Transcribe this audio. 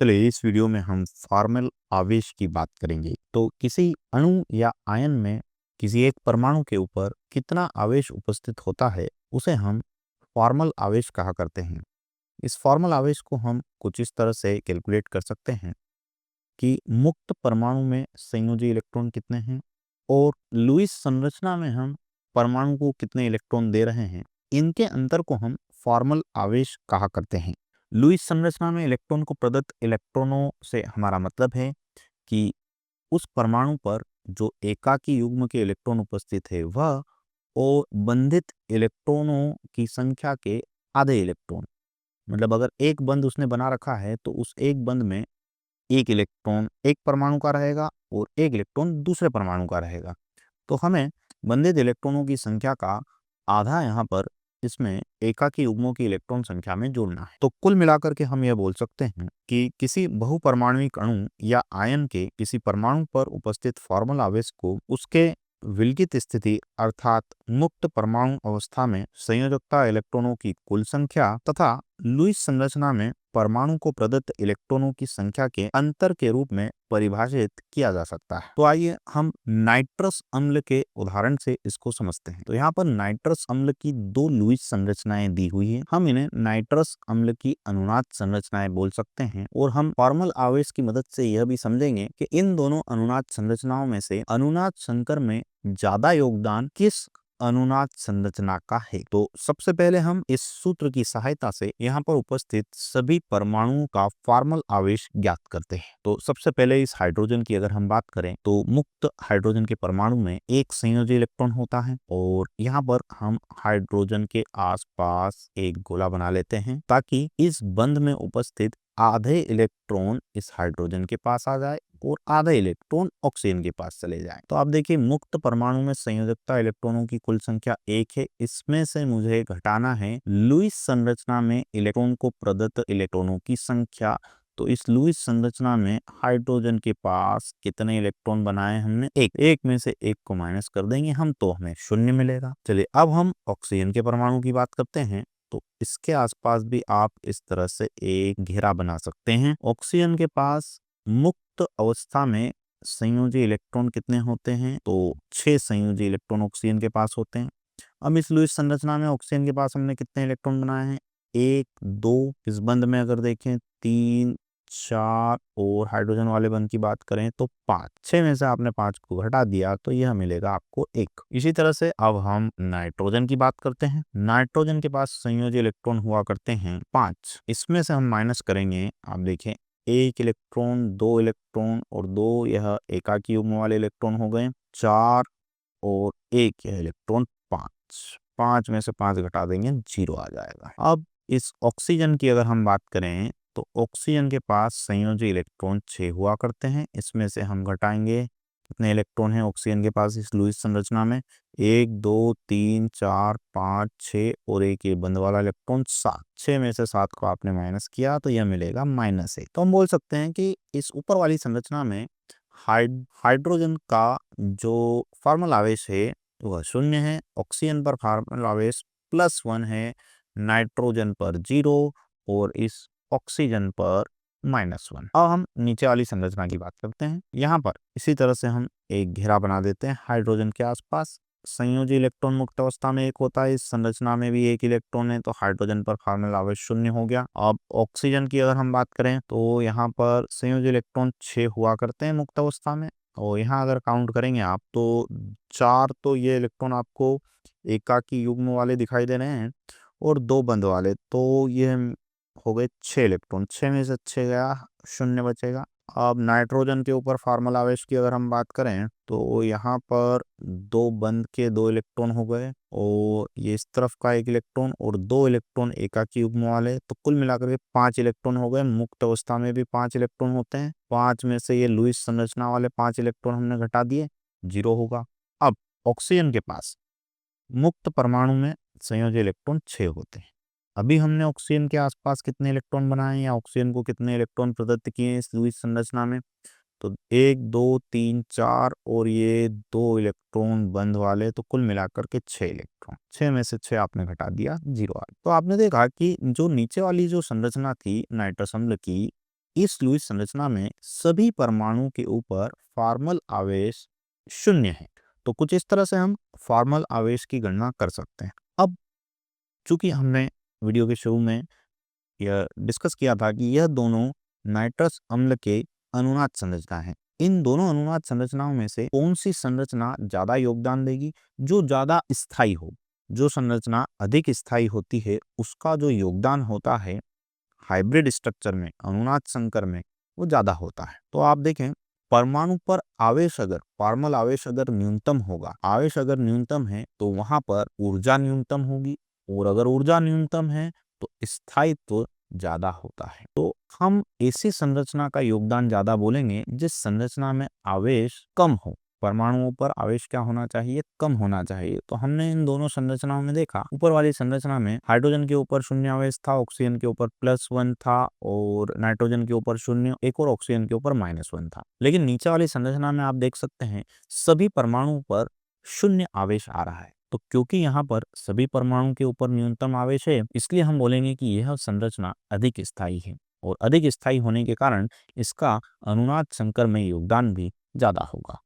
चलिए इस वीडियो में हम फॉर्मल आवेश की बात करेंगे। तो किसी अणु या आयन में किसी एक परमाणु के ऊपर कितना आवेश उपस्थित होता है उसे हम फॉर्मल आवेश कहा करते हैं। इस फॉर्मल आवेश को हम कुछ इस तरह से कैलकुलेट कर सकते हैं कि मुक्त परमाणु में संयोजी इलेक्ट्रॉन कितने हैं और लुईस संरचना में हम परमाणु को कितने इलेक्ट्रॉन दे रहे हैं, इनके अंतर को हम फॉर्मल आवेश कहा करते हैं। लुईस संरचना में इलेक्ट्रॉन को प्रदत्त इलेक्ट्रॉनों से हमारा मतलब है कि उस परमाणु पर जो एकाकी युग्म के इलेक्ट्रॉन उपस्थित है वह और बंधित इलेक्ट्रॉनों की संख्या के आधे इलेक्ट्रॉन, मतलब अगर एक बंध उसने बना रखा है तो उस एक बंध में एक इलेक्ट्रॉन एक परमाणु का रहेगा और एक इलेक्ट्रॉन दूसरे परमाणु का रहेगा। तो हमें बंधित इलेक्ट्रॉनों की संख्या का आधा यहाँ पर इसमें एकाकी युग्मों की इलेक्ट्रॉन संख्या में जोड़ना है। तो कुल मिलाकर के हम यह बोल सकते हैं कि किसी बहुपरमाणुक अणु या आयन के किसी परमाणु पर उपस्थित फॉर्मल आवेश को उसके विलगित स्थिति अर्थात मुक्त परमाणु अवस्था में संयोजकता इलेक्ट्रॉनों की कुल संख्या तथा लुईस संरचना में परमाणु को प्रदत्त इलेक्ट्रॉनों की संख्या के अंतर के रूप में परिभाषित किया जा सकता है। तो आइए हम नाइट्रस अम्ल के उदाहरण से इसको समझते हैं। तो यहाँ पर नाइट्रस अम्ल की दो लुईस संरचनाएं दी हुई है। हम इन्हें नाइट्रस अम्ल की अनुनाद संरचनाएं बोल सकते हैं और हम फॉर्मल आवेश की मदद से यह भी समझेंगे कि इन दोनों अनुनाद संरचनाओं में से अनुनाद संकर में ज्यादा योगदान किस अनुनाद संरचना का है। तो सबसे पहले हम इस सूत्र की सहायता से यहाँ पर उपस्थित सभी परमाणुओं का फॉर्मल आवेश ज्ञात करते हैं। तो सबसे पहले इस हाइड्रोजन की अगर हम बात करें तो मुक्त हाइड्रोजन के परमाणु में एक संयोजी इलेक्ट्रॉन होता है और यहाँ पर हम हाइड्रोजन के आसपास एक गोला बना लेते हैं ताकि इस बंध में उपस्थित आधे इलेक्ट्रॉन इस हाइड्रोजन के पास आ जाए और आधा इलेक्ट्रॉन ऑक्सीजन के पास चले जाएं। तो आप देखिए मुक्त परमाणु में संयोजकता इलेक्ट्रॉनों की कुल संख्या 1 है। इसमें से मुझे घटाना है लुईस संरचना में इलेक्ट्रॉन को प्रदत्त इलेक्ट्रॉनों की संख्या। तो इस लुईस संरचना में हाइड्रोजन के पास कितने इलेक्ट्रॉन बनाए हमने? एक में से एक को माइनस कर देंगे हम तो हमें 0 मिलेगा। चलिए अब हम ऑक्सीजन के परमाणु की बात करते हैं। तो इसके आसपास भी आप इस तरह से एक घेरा बना सकते हैं। ऑक्सीजन के पास मुक्त अवस्था में संयोजी इलेक्ट्रॉन कितने होते हैं? तो 6 संयोजी इलेक्ट्रॉन ऑक्सीजन के पास होते हैं। अब इस लुईस संरचना में ऑक्सीजन के पास हमने कितने इलेक्ट्रॉन बनाए हैं? 1 2। इस बंध में अगर देखें 3 4 और हाइड्रोजन वाले बंध की बात करें तो 5। 6 में से आपने 5 को घटा दिया तो यह मिलेगा आपको 1। इसी तरह से अब हम नाइट्रोजन की बात करते हैं। नाइट्रोजन के पास संयोजी इलेक्ट्रॉन हुआ करते हैं 5। इसमें से हम माइनस करेंगे, आप देखें 1 इलेक्ट्रॉन 2 इलेक्ट्रॉन और 2 यह एकाकी युग्म वाले इलेक्ट्रॉन हो गए 4 और 1 यह इलेक्ट्रॉन 5। 5 में से 5 घटा देंगे 0 आ जाएगा। अब इस ऑक्सीजन की अगर हम बात करें तो ऑक्सीजन के पास संयोजी इलेक्ट्रॉन 6 हुआ करते हैं। इसमें से हम घटाएंगे कितने इलेक्ट्रॉन हैं ऑक्सीजन के पास इस लुईस संरचना में? 1 2 3 4 5 6 और एक ये बंद वाला इलेक्ट्रॉन 7। 6 में से 7 को आपने माइनस किया तो यह मिलेगा -1। तो हम बोल सकते हैं कि इस ऊपर वाली संरचना में हाइड्रोजन का जो फॉर्मल आवेश है वह 0 है, ऑक्सीजन पर फॉर्मल आवेश +1 है, नाइट्रोजन पर 0 और इस ऑक्सीजन पर -1। अब हम नीचे वाली संरचना की बात करते हैं। यहाँ पर इसी तरह से हम एक घेरा बना देते हैं हाइड्रोजन के आसपास। संयोजी इलेक्ट्रॉन मुक्त अवस्था में एक होता है, इस संरचना में भी एक इलेक्ट्रॉन है तो हाइड्रोजन पर फॉर्मल आवेश 0 हो गया। अब ऑक्सीजन की अगर हम बात करें तो यहाँ पर संयोजी इलेक्ट्रॉन 6 हुआ करते हैं मुक्त अवस्था में और यहाँ अगर काउंट करेंगे आप तो 4 तो ये इलेक्ट्रॉन आपको एकाकी युग्म वाले दिखाई दे रहे हैं और 2 बंद वाले, तो ये हो गए 6 इलेक्ट्रॉन। 6 में से 6 गया 0 बचेगा। अब नाइट्रोजन के ऊपर फॉर्मल आवेश की अगर हम बात करें तो यहाँ पर 2 बंद के 2 इलेक्ट्रॉन हो गए और ये इस तरफ का 1 इलेक्ट्रॉन और 2 इलेक्ट्रॉन एकाकी युग्म वाले, तो कुल मिलाकर के 5 इलेक्ट्रॉन हो गए। मुक्त अवस्था में भी 5 इलेक्ट्रॉन होते हैं। 5 में से ये लुईस संरचना वाले 5 इलेक्ट्रॉन हमने घटा दिए, 0 होगा। अब ऑक्सीजन के पास मुक्त परमाणु में संयोजी इलेक्ट्रॉन 6 होते हैं। अभी हमने ऑक्सीजन के आसपास कितने इलेक्ट्रॉन बनाए या ऑक्सीजन को कितने इलेक्ट्रॉन प्रदत्त किए इस लुईस संरचना में? तो 1 2 3 4 और ये 2 इलेक्ट्रॉन बंद वाले, तो कुल मिलाकर के 6 इलेक्ट्रॉन। 6 में से 6 आपने घटा दिया, 0 आ गया। तो आपने देखा कि जो नीचे वाली जो संरचना थी नाइट्रस अम्ल की इस लुईस संरचना में सभी परमाणु के ऊपर फॉर्मल आवेश शून्य है। तो कुछ इस तरह से हम फॉर्मल आवेश की गणना कर सकते हैं। अब चूंकि हमने वीडियो के शुरू में यह डिस्कस किया था कि यह दोनों नाइट्रस अम्ल के अनुनाद संरचना है, इन दोनों अनुनाद संरचनाओं में से कौन सी संरचना ज्यादा योगदान देगी? जो ज्यादा स्थायी हो, जो संरचना अधिक स्थायी होती है, उसका जो योगदान होता है हाइब्रिड स्ट्रक्चर में, अनुनाद संकर में, वो ज्यादा होता है। तो आप देखें, परमाणु पर आवेश अगर फॉर्मल आवेश अगर न्यूनतम होगा, आवेश अगर न्यूनतम है तो वहां पर ऊर्जा न्यूनतम होगी, और अगर ऊर्जा न्यूनतम है तो स्थायित्व ज्यादा होता है। तो हम ऐसी संरचना का योगदान ज्यादा बोलेंगे जिस संरचना में आवेश कम हो। परमाणुओं पर आवेश क्या होना चाहिए? कम होना चाहिए। तो हमने इन दोनों संरचनाओं में देखा, ऊपर वाली संरचना में हाइड्रोजन के ऊपर शून्य आवेश था, ऑक्सीजन के ऊपर +1 था, और नाइट्रोजन के ऊपर शून्य एक, और ऑक्सीजन के ऊपर -1 था। लेकिन नीचे वाली संरचना में आप देख सकते हैं सभी परमाणुओं पर शून्य आवेश आ रहा है। तो क्योंकि यहाँ पर सभी परमाणु के ऊपर न्यूनतम आवेश है, इसलिए हम बोलेंगे कि यह संरचना अधिक स्थायी है, और अधिक स्थायी होने के कारण इसका अनुनाद संकर में योगदान भी ज्यादा होगा।